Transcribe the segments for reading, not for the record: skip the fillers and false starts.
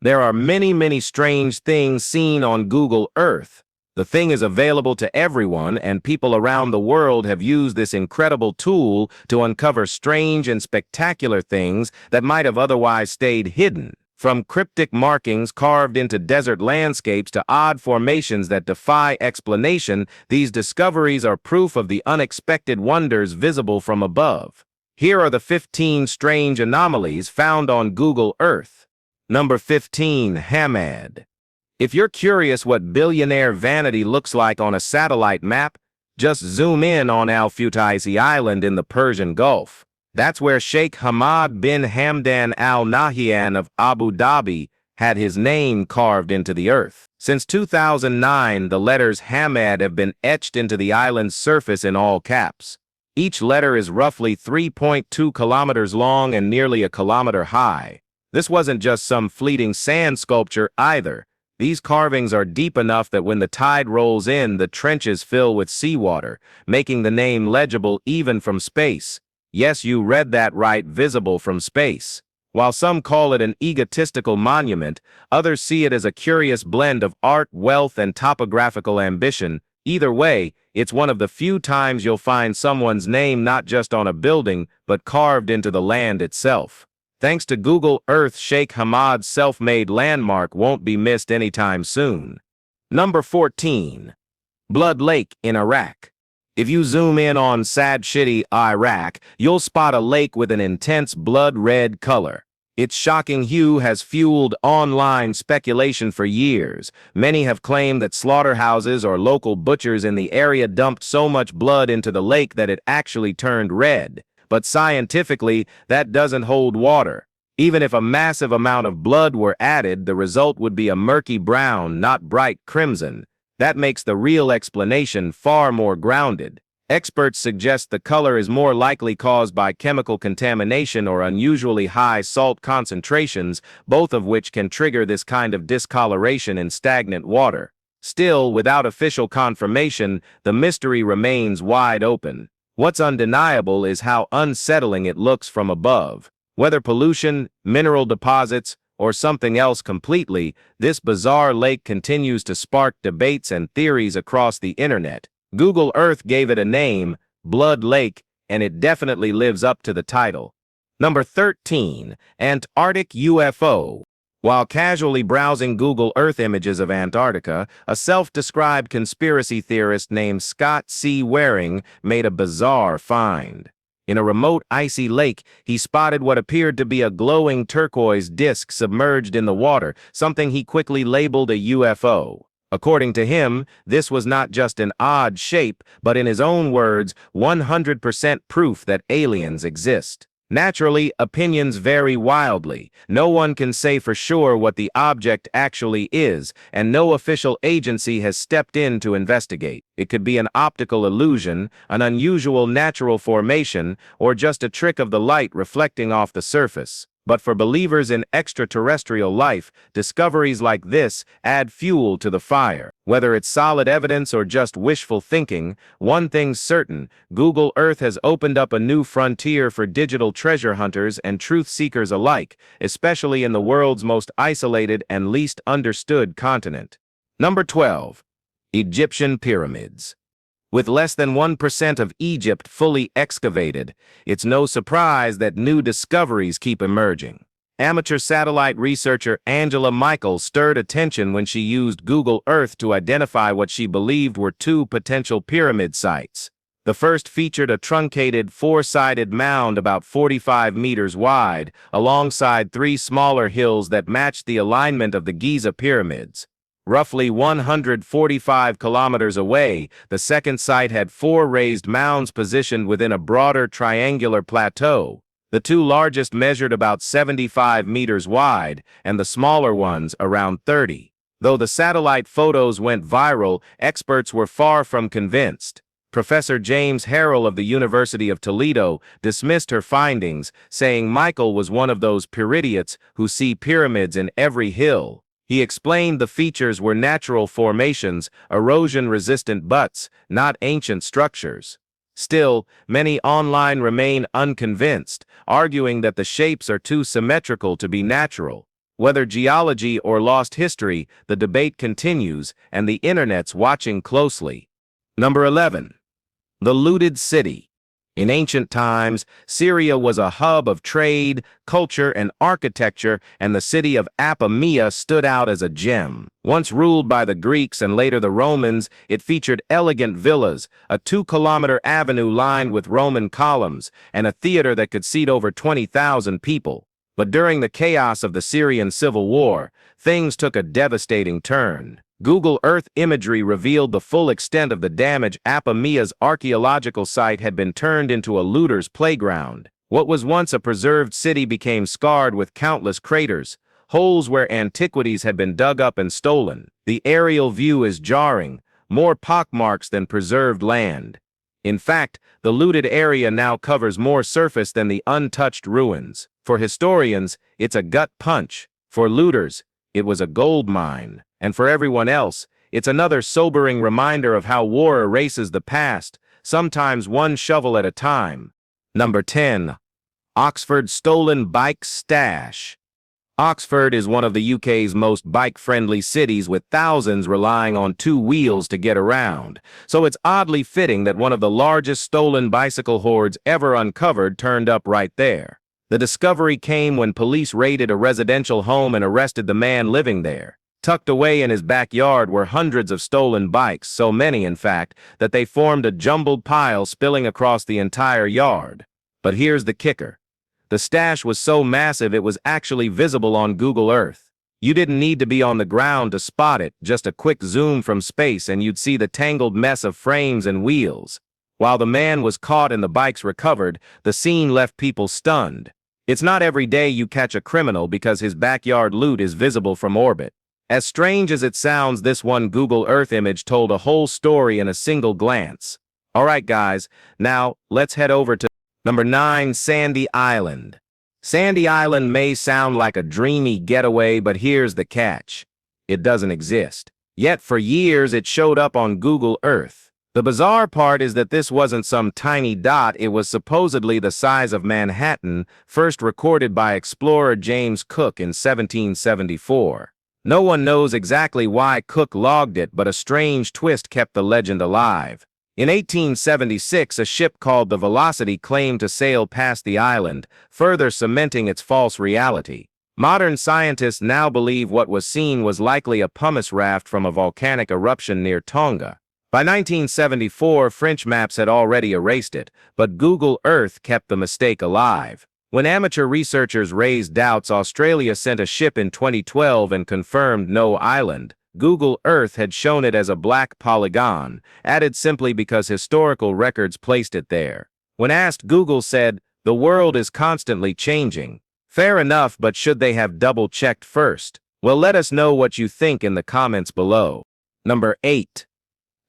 There are many strange things seen on Google Earth. The thing is available to everyone, and people around the world have used this incredible tool to uncover strange and spectacular things that might have otherwise stayed hidden. From cryptic markings carved into desert landscapes to odd formations that defy explanation, these discoveries are proof of the unexpected wonders visible from above. Here are the 15 strange anomalies found on Google Earth. Number 15. Hamad. If you're curious what billionaire vanity looks like on a satellite map, just zoom in on Al Futaisi Island in the Persian Gulf. That's where Sheikh Hamad bin Hamdan Al Nahyan of Abu Dhabi had his name carved into the earth. Since 2009, the letters Hamad have been etched into the island's surface in all caps. Each letter is roughly 3.2 kilometers long and nearly a kilometer high. This wasn't just some fleeting sand sculpture either. These carvings are deep enough that when the tide rolls in, the trenches fill with seawater, making the name legible even from space. Yes, you read that right, visible from space. While some call it an egotistical monument, others see it as a curious blend of art, wealth, and topographical ambition. Either way, it's one of the few times you'll find someone's name not just on a building, but carved into the land itself. Thanks to Google Earth, Sheikh Hamad's self-made landmark won't be missed anytime soon. Number 14. Blood Lake in Iraq. If you zoom in on sad shitty Iraq, you'll spot a lake with an intense blood-red color. Its shocking hue has fueled online speculation for years. Many have claimed that slaughterhouses or local butchers in the area dumped so much blood into the lake that it actually turned red. But scientifically, that doesn't hold water. Even if a massive amount of blood were added, the result would be a murky brown, not bright crimson. That makes the real explanation far more grounded. Experts suggest the color is more likely caused by chemical contamination or unusually high salt concentrations, both of which can trigger this kind of discoloration in stagnant water. Still, without official confirmation, the mystery remains wide open. What's undeniable is how unsettling it looks from above. Whether pollution, mineral deposits, or something else completely, this bizarre lake continues to spark debates and theories across the internet. Google Earth gave it a name, Blood Lake, and it definitely lives up to the title. Number 13. Antarctic UFO. While casually browsing Google Earth images of Antarctica, a self-described conspiracy theorist named Scott C. Waring made a bizarre find. In a remote icy lake, he spotted what appeared to be a glowing turquoise disk submerged in the water, something he quickly labeled a UFO. According to him, this was not just an odd shape, but in his own words, 100% proof that aliens exist. Naturally, opinions vary wildly. No one can say for sure what the object actually is, and no official agency has stepped in to investigate. It could be an optical illusion, an unusual natural formation, or just a trick of the light reflecting off the surface. But for believers in extraterrestrial life, discoveries like this add fuel to the fire. Whether it's solid evidence or just wishful thinking, one thing's certain: Google Earth has opened up a new frontier for digital treasure hunters and truth seekers alike, especially in the world's most isolated and least understood continent. Number 12. Egyptian Pyramids. With less than 1% of Egypt fully excavated, it's no surprise that new discoveries keep emerging. Amateur satellite researcher Angela Michael stirred attention when she used Google Earth to identify what she believed were two potential pyramid sites. The first featured a truncated, four-sided mound about 45 meters wide, alongside three smaller hills that matched the alignment of the Giza pyramids. Roughly 145 kilometers away, the second site had four raised mounds positioned within a broader triangular plateau. The two largest measured about 75 meters wide, and the smaller ones around 30. Though the satellite photos went viral, experts were far from convinced. Professor James Harrell of the University of Toledo dismissed her findings, saying Michael was one of those peridiots who see pyramids in every hill. He explained the features were natural formations, erosion-resistant butts, not ancient structures. Still, many online remain unconvinced, arguing that the shapes are too symmetrical to be natural. Whether geology or lost history, the debate continues, and the internet's watching closely. Number 11. The looted city. In ancient times, Syria was a hub of trade, culture, and architecture, and the city of Apamea stood out as a gem. Once ruled by the Greeks and later the Romans, it featured elegant villas, a 2-kilometer avenue lined with Roman columns, and a theater that could seat over 20,000 people. But during the chaos of the Syrian civil war, things took a devastating turn. Google Earth imagery revealed the full extent of the damage. Apamea's archaeological site had been turned into a looter's playground. What was once a preserved city became scarred with countless craters, holes where antiquities had been dug up and stolen. The aerial view is jarring, more pockmarks than preserved land. In fact, the looted area now covers more surface than the untouched ruins. For historians, it's a gut punch. For looters, it was a gold mine. And for everyone else, it's another sobering reminder of how war erases the past, sometimes one shovel at a time. Number 10. Oxford's stolen bike stash. Oxford is one of the UK's most bike-friendly cities, with thousands relying on 2 wheels to get around. So it's oddly fitting that one of the largest stolen bicycle hoards ever uncovered turned up right there. The discovery came when police raided a residential home and arrested the man living there. Tucked away in his backyard were hundreds of stolen bikes, so many, in fact, that they formed a jumbled pile spilling across the entire yard. But here's the kicker. The stash was so massive it was actually visible on Google Earth. You didn't need to be on the ground to spot it, just a quick zoom from space and you'd see the tangled mess of frames and wheels. While the man was caught and the bikes recovered, the scene left people stunned. It's not every day you catch a criminal because his backyard loot is visible from orbit. As strange as it sounds, this one Google Earth image told a whole story in a single glance. Alright guys, now let's head over to number 9, Sandy Island. Sandy Island may sound like a dreamy getaway, but here's the catch. It doesn't exist. Yet for years it showed up on Google Earth. The bizarre part is that this wasn't some tiny dot, it was supposedly the size of Manhattan, first recorded by explorer James Cook in 1774. No one knows exactly why Cook logged it, but a strange twist kept the legend alive. In 1876, a ship called the Velocity claimed to sail past the island, further cementing its false reality. Modern scientists now believe what was seen was likely a pumice raft from a volcanic eruption near Tonga. By 1974, French maps had already erased it, but Google Earth kept the mistake alive. When amateur researchers raised doubts, Australia sent a ship in 2012 and confirmed no island. Google Earth had shown it as a black polygon, added simply because historical records placed it there. When asked, Google said, "The world is constantly changing." Fair enough, but should they have double-checked first? Well, let us know what you think in the comments below. Number 8.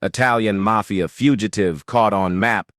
Italian mafia fugitive caught on map.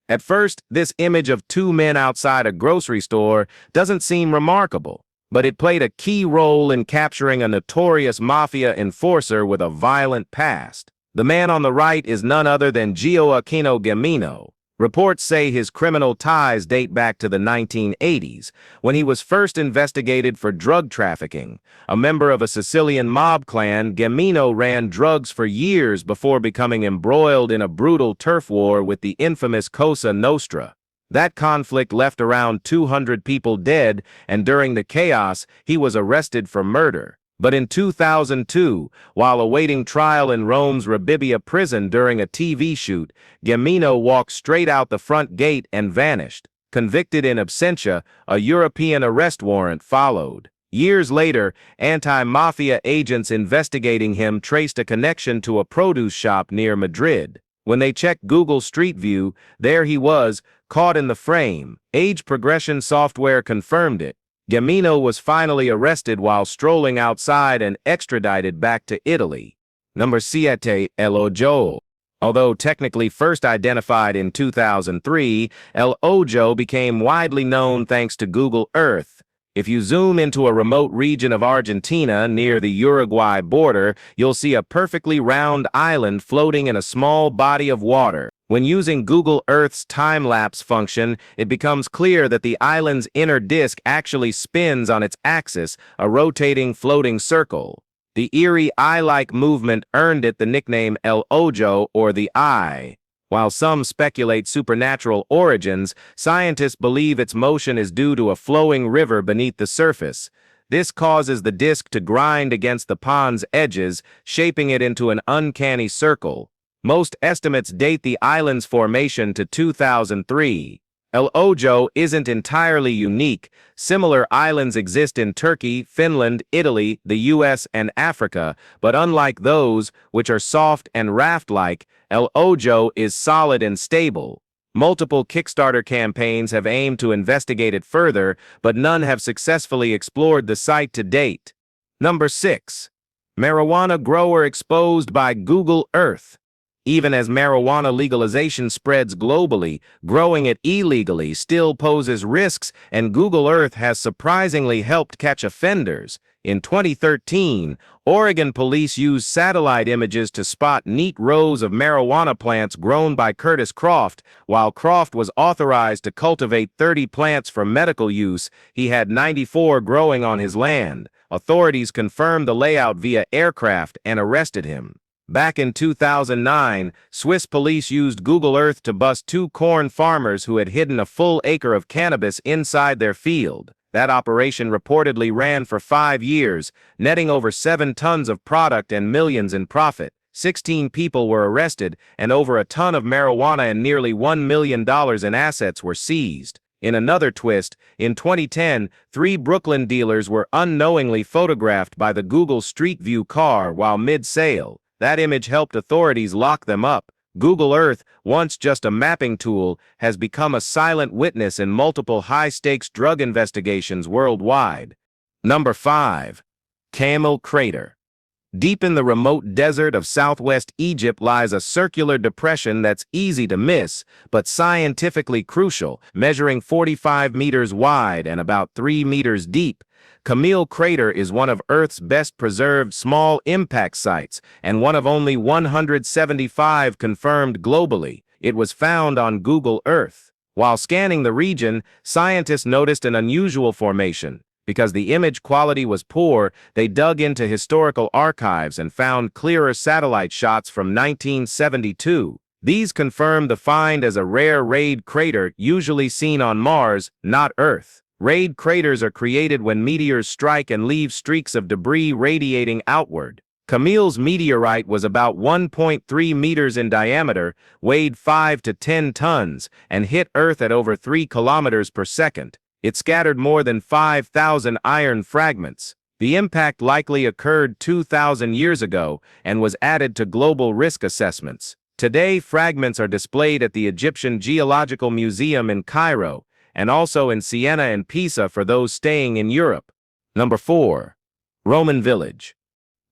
At first, this image of 2 men outside a grocery store doesn't seem remarkable, but it played a key role in capturing a notorious mafia enforcer with a violent past. The man on the right is none other than Gioacchino Gamino. Reports say his criminal ties date back to the 1980s, when he was first investigated for drug trafficking. A member of a Sicilian mob clan, Gamino ran drugs for years before becoming embroiled in a brutal turf war with the infamous Cosa Nostra. That conflict left around 200 people dead, and during the chaos, he was arrested for murder. But in 2002, while awaiting trial in Rome's Rebibbia prison during a TV shoot, Gamino walked straight out the front gate and vanished. Convicted in absentia, a European arrest warrant followed. Years later, anti-mafia agents investigating him traced a connection to a produce shop near Madrid. When they checked Google Street View, there he was, caught in the frame. Age progression software confirmed it. Gamino was finally arrested while strolling outside and extradited back to Italy. Number 7. Eljo. Although technically first identified in 2003, Eljo became widely known thanks to Google Earth. If you zoom into a remote region of Argentina near the Uruguay border, you'll see a perfectly round island floating in a small body of water. When using Google Earth's time-lapse function, it becomes clear that the island's inner disk actually spins on its axis, a rotating, floating circle. The eerie eye-like movement earned it the nickname Eljo, or the Eye. While some speculate supernatural origins, scientists believe its motion is due to a flowing river beneath the surface. This causes the disk to grind against the pond's edges, shaping it into an uncanny circle. Most estimates date the island's formation to 2003. Eljo isn't entirely unique. Similar islands exist in Turkey, Finland, Italy, the US, and Africa, but unlike those, which are soft and raft-like, Eljo is solid and stable. Multiple Kickstarter campaigns have aimed to investigate it further, but none have successfully explored the site to date. Number 6. Marijuana grower exposed by Google Earth. Even as marijuana legalization spreads globally, growing it illegally still poses risks, and Google Earth has surprisingly helped catch offenders. In 2013, Oregon police used satellite images to spot neat rows of marijuana plants grown by Curtis Croft. While Croft was authorized to cultivate 30 plants for medical use, he had 94 growing on his land. Authorities confirmed the layout via aircraft and arrested him. Back in 2009, Swiss police used Google Earth to bust 2 corn farmers who had hidden a full acre of cannabis inside their field. That operation reportedly ran for 5 years, netting over 7 tons of product and millions in profit. 16 people were arrested, and over a ton of marijuana and nearly $1 million in assets were seized. In another twist, in 2010, 3 Brooklyn dealers were unknowingly photographed by the Google Street View car while mid-sale. That image helped authorities lock them up. Google Earth, once just a mapping tool, has become a silent witness in multiple high-stakes drug investigations worldwide. Number 5. Camel Crater. Deep in the remote desert of southwest Egypt lies a circular depression that's easy to miss, but scientifically crucial, measuring 45 meters wide and about 3 meters deep. Camel Crater is one of Earth's best-preserved small impact sites, and one of only 175 confirmed globally. It was found on Google Earth. While scanning the region, scientists noticed an unusual formation. Because the image quality was poor, they dug into historical archives and found clearer satellite shots from 1972. These confirmed the find as a rare rayed crater usually seen on Mars, not Earth. Rayed craters are created when meteors strike and leave streaks of debris radiating outward. Camel's meteorite was about 1.3 meters in diameter, weighed 5 to 10 tons, and hit Earth at over 3 kilometers per second. It scattered more than 5,000 iron fragments. The impact likely occurred 2,000 years ago and was added to global risk assessments. Today, fragments are displayed at the Egyptian Geological Museum in Cairo, and also in Siena and Pisa for those staying in Europe. Number 4. Roman Village.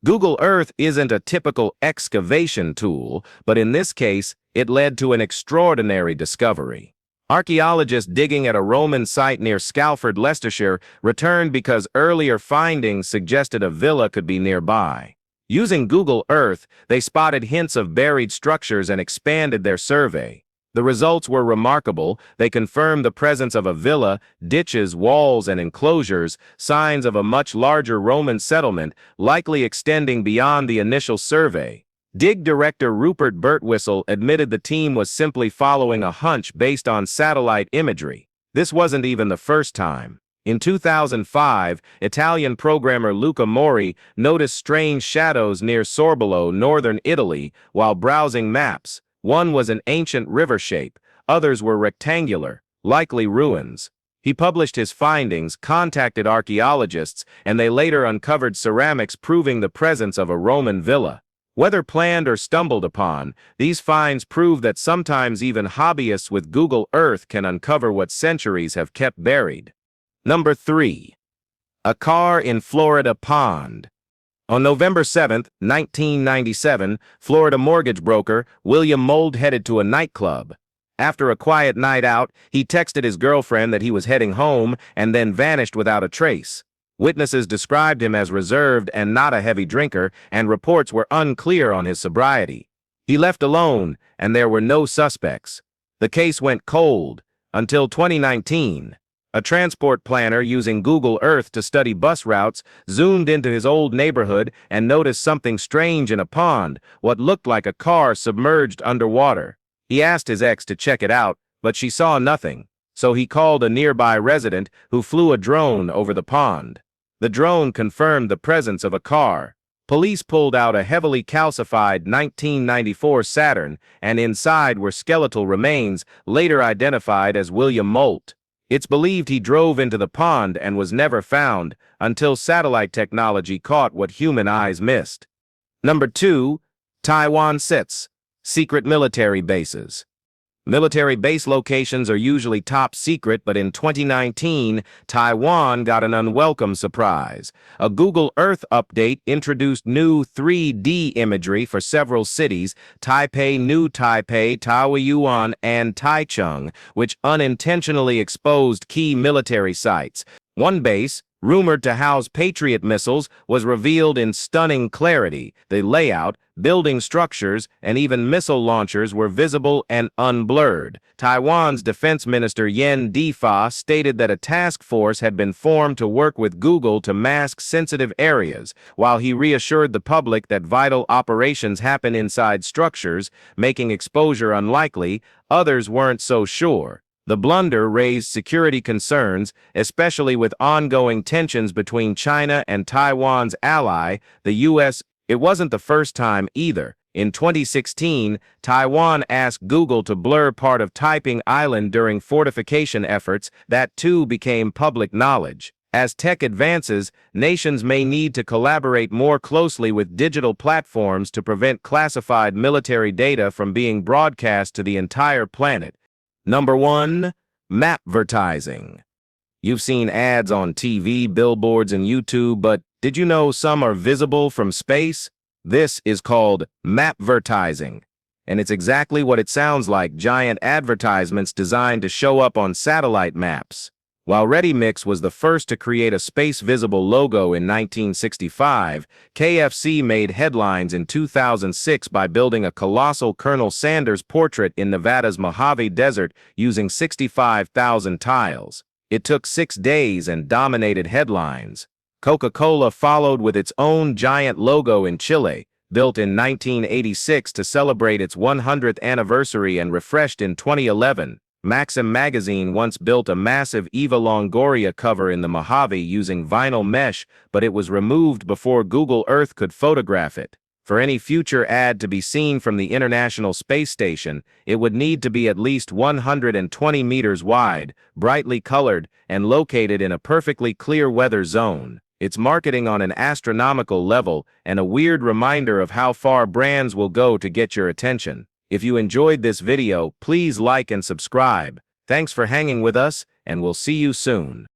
Google Earth isn't a typical excavation tool, but in this case, it led to an extraordinary discovery. Archaeologists digging at a Roman site near Scalford, Leicestershire, returned because earlier findings suggested a villa could be nearby. Using Google Earth, they spotted hints of buried structures and expanded their survey. The results were remarkable. They confirmed the presence of a villa, ditches, walls, and enclosures, signs of a much larger Roman settlement, likely extending beyond the initial survey. Dig director Rupert Birtwistle admitted the team was simply following a hunch based on satellite imagery. This wasn't even the first time. In 2005, Italian programmer Luca Mori noticed strange shadows near Sorbolo, northern Italy, while browsing maps. One was an ancient river shape, others were rectangular, likely ruins. He published his findings, contacted archaeologists, and they later uncovered ceramics proving the presence of a Roman villa. Whether planned or stumbled upon, these finds prove that sometimes even hobbyists with Google Earth can uncover what centuries have kept buried. Number 3. A car in Florida pond. On November 7, 1997, Florida mortgage broker William Mould headed to a nightclub. After a quiet night out, he texted his girlfriend that he was heading home and then vanished without a trace. Witnesses described him as reserved and not a heavy drinker, and reports were unclear on his sobriety. He left alone, and there were no suspects. The case went cold until 2019. A transport planner using Google Earth to study bus routes zoomed into his old neighborhood and noticed something strange in a pond, what looked like a car submerged underwater. He asked his ex to check it out, but she saw nothing, so he called a nearby resident who flew a drone over the pond. The drone confirmed the presence of a car. Police pulled out a heavily calcified 1994 Saturn, and inside were skeletal remains, later identified as William Molt. It's believed he drove into the pond and was never found until satellite technology caught what human eyes missed. Number 2. Taiwan sits. Secret military bases. Military base locations are usually top secret, but in 2019, Taiwan got an unwelcome surprise. A Google Earth update introduced new 3D imagery for several cities: Taipei, New Taipei, Taoyuan, and Taichung, which unintentionally exposed key military sites. One base, rumored to house Patriot missiles, was revealed in stunning clarity. The layout, building structures, and even missile launchers were visible and unblurred. Taiwan's Defense Minister Yen Defa stated that a task force had been formed to work with Google to mask sensitive areas, while he reassured the public that vital operations happen inside structures, making exposure unlikely. Others weren't so sure. The blunder raised security concerns, especially with ongoing tensions between China and Taiwan's ally, the U.S. It wasn't the first time either. In 2016, Taiwan asked Google to blur part of Taiping Island during fortification efforts. That too became public knowledge. As tech advances, nations may need to collaborate more closely with digital platforms to prevent classified military data from being broadcast to the entire planet. Number 1. Mapvertising. You've seen ads on TV, billboards, and YouTube, but did you know some are visible from space? This is called mapvertising, and it's exactly what it sounds like: giant advertisements designed to show up on satellite maps. While ReadyMix was the first to create a space-visible logo in 1965, KFC made headlines in 2006 by building a colossal Colonel Sanders portrait in Nevada's Mojave Desert using 65,000 tiles. It took 6 days and dominated headlines. Coca-Cola followed with its own giant logo in Chile, built in 1986 to celebrate its 100th anniversary and refreshed in 2011. Maxim magazine once built a massive Eva Longoria cover in the Mojave using vinyl mesh, but it was removed before Google Earth could photograph it. For any future ad to be seen from the International Space Station, it would need to be at least 120 meters wide, brightly colored, and located in a perfectly clear weather zone. It's marketing on an astronomical level and a weird reminder of how far brands will go to get your attention. If you enjoyed this video, please like and subscribe. Thanks for hanging with us, and we'll see you soon.